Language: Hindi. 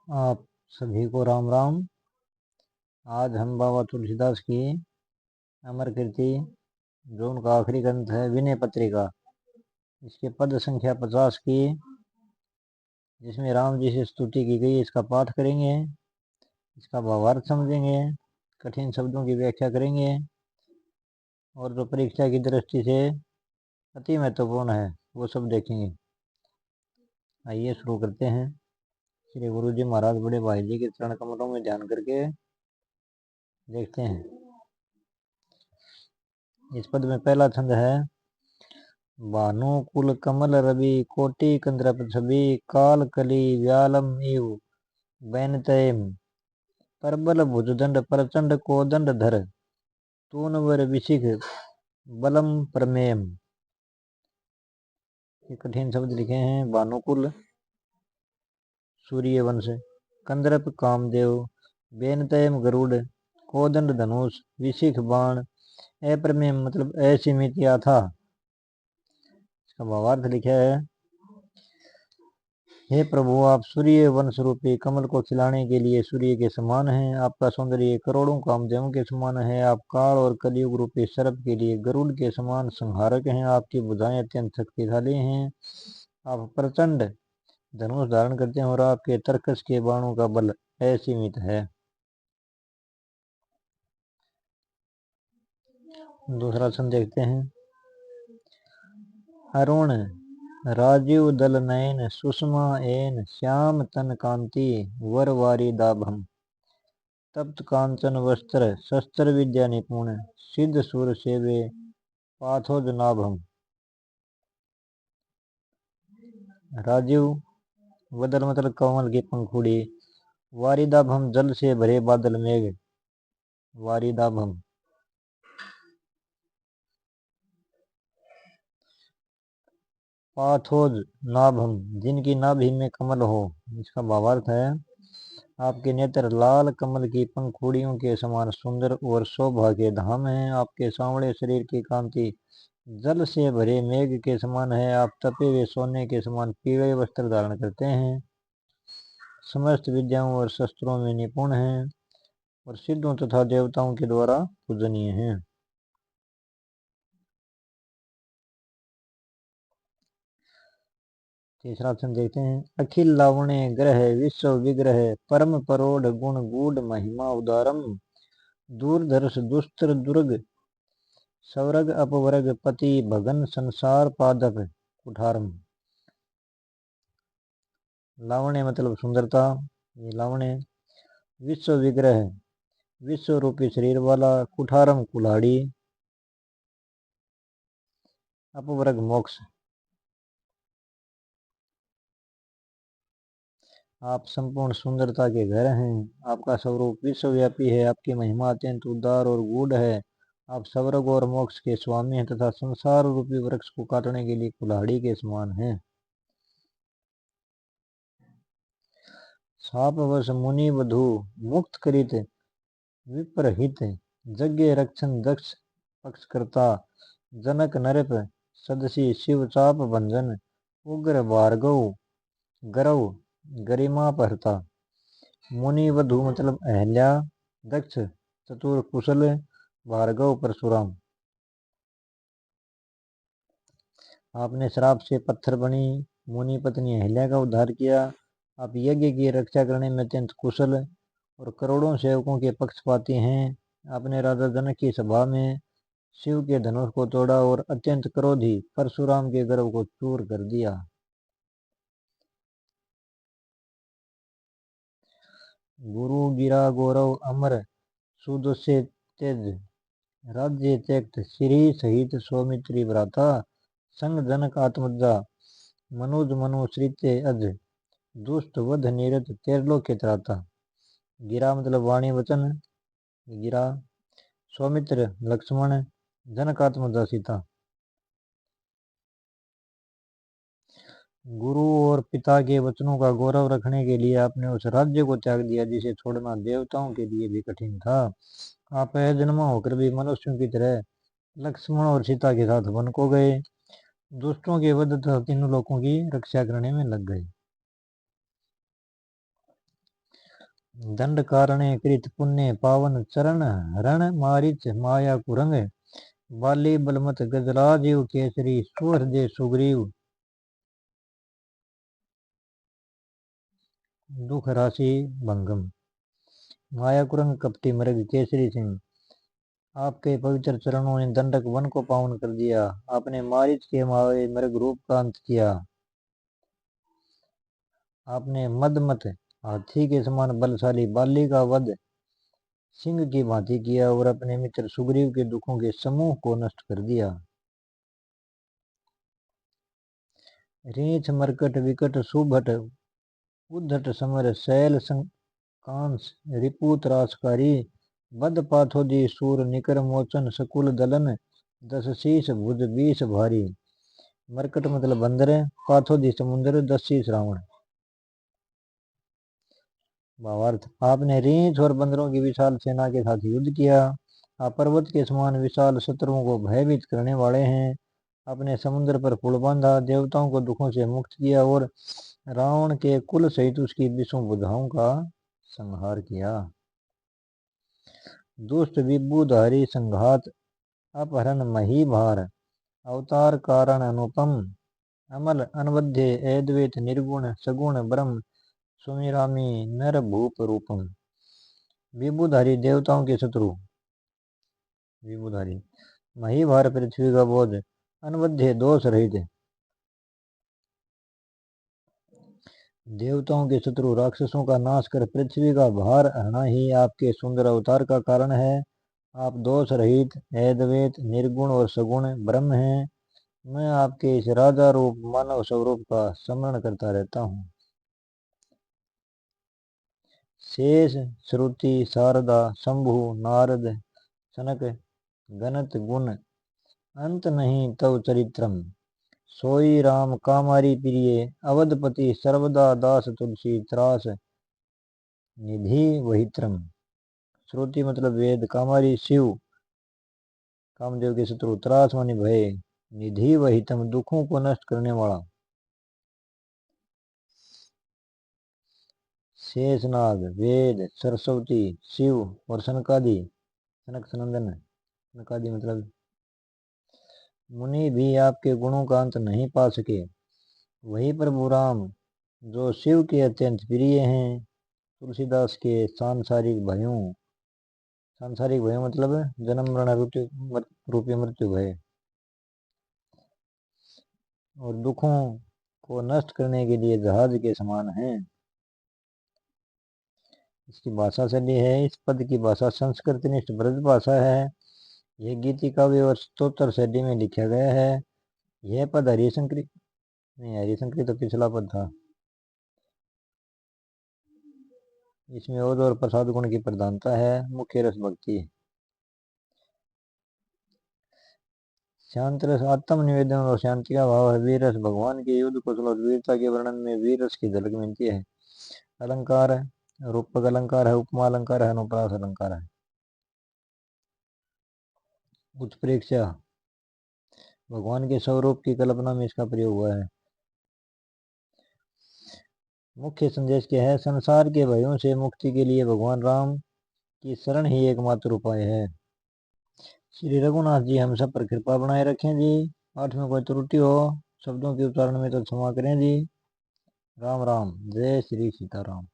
आप सभी को राम राम। आज हम बाबा तुलसीदास की अमर कीर्ति, जो उनका आखिरी ग्रंथ है विनय पत्रिका, इसके पद संख्या 50 की, जिसमें राम जी से स्तुति की गई, इसका पाठ करेंगे, इसका भावार्थ समझेंगे, कठिन शब्दों की व्याख्या करेंगे और जो परीक्षा की दृष्टि से अति महत्वपूर्ण है वो सब देखेंगे। आइए शुरू करते हैं। श्री गुरु जी महाराज बड़े भाई जी के चरण कमलों में ध्यान करके देखते हैं। इस पद में पहला छंद है, भानु कुल कमल रवि कोटि कंद्रप छवि काल कली व्यालम इव बैनतयम परबल भुजदंड प्रचंड कोदंड धर तूनवर विशिख बलम प्रमेयम। ये कठिन शब्द लिखे हैं। भानुकुल सूर्य वंश, कंद्रप कामदेव, बेनतयम गरुड़, कोदंड धनुष, विशिख बाण, अप्रमेय मतलब असीमित या था। इसका भावार्थ लिखा है, हे प्रभु, आप सूर्य वंश रूपी कमल को खिलाने के लिए सूर्य के समान हैं। आपका सौंदर्य करोड़ों कामदेवों के समान है। आप काल और कलयुग रूपी सर्प के लिए गरुड़ के समान संहारक हैं। आपकी भुजाएं अत्यंत शक्तिशाली हैं। आप प्रचंड धनुष धारण करते हैं और आपके तरकस के बाणों का बल असीमित है। दूसरा छंद देखते हैं। अरुण राजीव दल नयन सुषमा एन श्याम तन कांति वरवारी दाभम तप्त कांचन वस्त्र शस्त्र विद्या निपुण सिद्ध सुर सेवे पाथोज नाभम। राजीव वदल मतलब कमल की पंखुड़ी, वारिदाभम जल से भरे बादल मेघ, वारिदाभम। पाथोज नाभम जिनकी नाभि में कमल हो। इसका भावार्थ है, आपके नेत्र लाल कमल की पंखुड़ियों के समान सुंदर और शोभा के धाम हैं। आपके सांवरे शरीर की कांति जल से भरे मेघ के समान है। आप तपे हुए सोने के समान पीले वस्त्र धारण करते हैं। समस्त विद्याओं और शस्त्रों में निपुण हैं और सिद्धों तथा देवताओं के द्वारा पूजनीय हैं। तीसरा छंद देखते हैं। अखिल लावण्य ग्रह विश्व विग्रह परम परोढ़ गुण गूढ़ महिमा उदारम दूरदर्श दुस्तर दुर्ग सौरग अपवर्ग पति भगन संसार पादप कुठारम। लावण्य मतलब सुंदरता, ये लावण्य। विश्व विग्रह विश्व रूपी शरीर वाला, कुठारम कुल्हाड़ी, अपवर्ग मोक्ष। आप संपूर्ण सुंदरता के घर हैं। आपका स्वरूप विश्वव्यापी है। आपकी महिमा अत्यंत उदार और गूढ़ है। आप स्वर्ग और मोक्ष के स्वामी हैं तथा संसार रूपी वृक्ष को काटने के लिए कुल्हाड़ी के समान हैं। सापवश मुनि वधु मुक्त करित विप्रहित यज्ञ रक्षण दक्ष पक्षकर्ता जनक नरप सदसी शिव चाप भंजन उग्र भार्गव गरव गरिमा पहरता। मुनि वधु मतलब अहल्या, दक्ष चतुर कुशल, भार्गव परशुराम। आपने श्राप से पत्थर बनी मुनि पत्नी अहल्या का उद्धार किया। आप यज्ञ की रक्षा करने में अत्यंत कुशल और करोड़ों सेवकों के पक्षपाती हैं। आपने राजा जनक की सभा में शिव के धनुष को तोड़ा और अत्यंत क्रोधी परशुराम के गर्व को चूर कर दिया। गुरु गिरा गौरव अमर सुदस्य तेज राज्य त्यक्त श्री सहित सौमित्री भ्राता संग जनक आत्मजा मनुज मनु श्रीते अज दुष्ट वध निरत तेरलोक के त्राता। गिरा मतलब वाणी वचन, गिरा। सौमित्र लक्ष्मण, जनक आत्मजा सीता। गुरु और पिता के वचनों का गौरव रखने के लिए आपने उस राज्य को त्याग दिया जिसे छोड़ना देवताओं के लिए भी कठिन था। आप जन्मा होकर भी मनुष्यों की तरह लक्ष्मण और सीता के साथ वन को गए, दुष्टों के वध तथा तीनों लोगों की रक्षा करने में लग गए। दंड कारणे कृत पुण्य पावन चरण हरण मारिच माया कुरंग बाली बलमत गजराजीव केसरी सुहृद सुग्रीव दुख राशि भंगम। माया कुरंग कपटी मृग केसरी सिंह, आपके पवित्र चरणों ने दंडक वन को पावन कर दिया। आपने मारिच के मारे मृग रूप का अंत किया। आपने मदमत हाथी के समान बलशाली बाली का वध सिंह की भांति किया और अपने मित्र सुग्रीव के दुखों के समूह को नष्ट कर दिया। रीछ मरकट विकट सुभट उद्धट समर शैल कांस रिपु त्रासकारी बद पाथोदी सूर निकर मोचन सकुल दलन दस शीस भुज बीस भारी। मरकट मतलब बंदर, पाथोदी समुद्र, दस शीस रावण। भावार्थ, आपने रीछ और बंदरों की विशाल सेना के साथ युद्ध किया। आप पर्वत के समान विशाल शत्रुओं को भयभीत करने वाले हैं। आपने समुद्र पर पुल बांधा, देवताओं को दुखों से मुक्त किया और रावण के कुल सहित उसकी 20 बुधाओं का संहार किया। दुष्ट विबुधारी संघात अपहरण मही भार अवतार कारण अनुपम अमल अनवध्य अद्वैत निर्गुण सगुण ब्रह्म सुमिरामी नर भूप रूपम। विबुधारी देवताओं के शत्रु विबुधारी, मही भार पृथ्वी का बोझ, अनवध्य दोष रहित देवताओं के शत्रु राक्षसों का नाश कर पृथ्वी का भार हरना ही आपके सुंदर अवतार का कारण है। आप दोष रहित अद्वैत निर्गुण और सगुण ब्रह्म हैं। मैं आपके इस राजा रूप मानव स्वरूप का स्मरण करता रहता हूँ। शेष श्रुति शारदा शंभु नारद सनक गणत गुण अंत नहीं तव चरित्रम सोई राम कामारी प्रिय अवधपति सर्वदा दास तुलसी त्रास निधि वहित्रम। श्रुति मतलब वेद, कामारी शिव कामदेव के शत्रु, त्रास मानी भय, निधि वहितम दुखों को नष्ट करने वाला, शेषनाग वेद सरस्वती शिव और सनकादि सनक सनंदन सनकादि मतलब मुनि भी आपके गुणों का अंत नहीं पा सके। वही प्रभु राम जो शिव के अत्यंत प्रिय हैं, तुलसीदास के सांसारिक भयों मतलब जन्म मरण रूपी मृत्यु भय और दुखों को नष्ट करने के लिए जहाज के समान हैं। इसकी भाषा शैली है, इस पद की भाषा संस्कृतनिष्ठ ब्रज भाषा है। यह गीति काव्य और स्तोत्र शैली में लिखा गया है। यह पद हरिशंकरी नहीं, हरिशंकरी तो पिछला पद था। इसमें ओद और प्रसाद गुण की प्रधानता है, मुख्य रस भक्ति। शांत रस आत्म निवेदन और शांति का भाव है। वीर रस भगवान के युद्ध कौशल और वीरता के वर्णन में वीर रस की झलक मिलती है। अलंकार रूपक अलंकार है, उपमा अलंकार है, अनुप्रास अलंकार है। उत्प्रेक्षा भगवान के स्वरूप की कल्पना में इसका प्रयोग हुआ है। मुख्य संदेश क्या है? संसार के भयों से मुक्ति के लिए भगवान राम की शरण ही एकमात्र उपाय है। श्री रघुनाथ जी हम सब पर कृपा बनाए रखें जी। पाठ में कोई त्रुटि हो शब्दों के उच्चारण में तो क्षमा करें जी। राम राम, जय श्री सीताराम।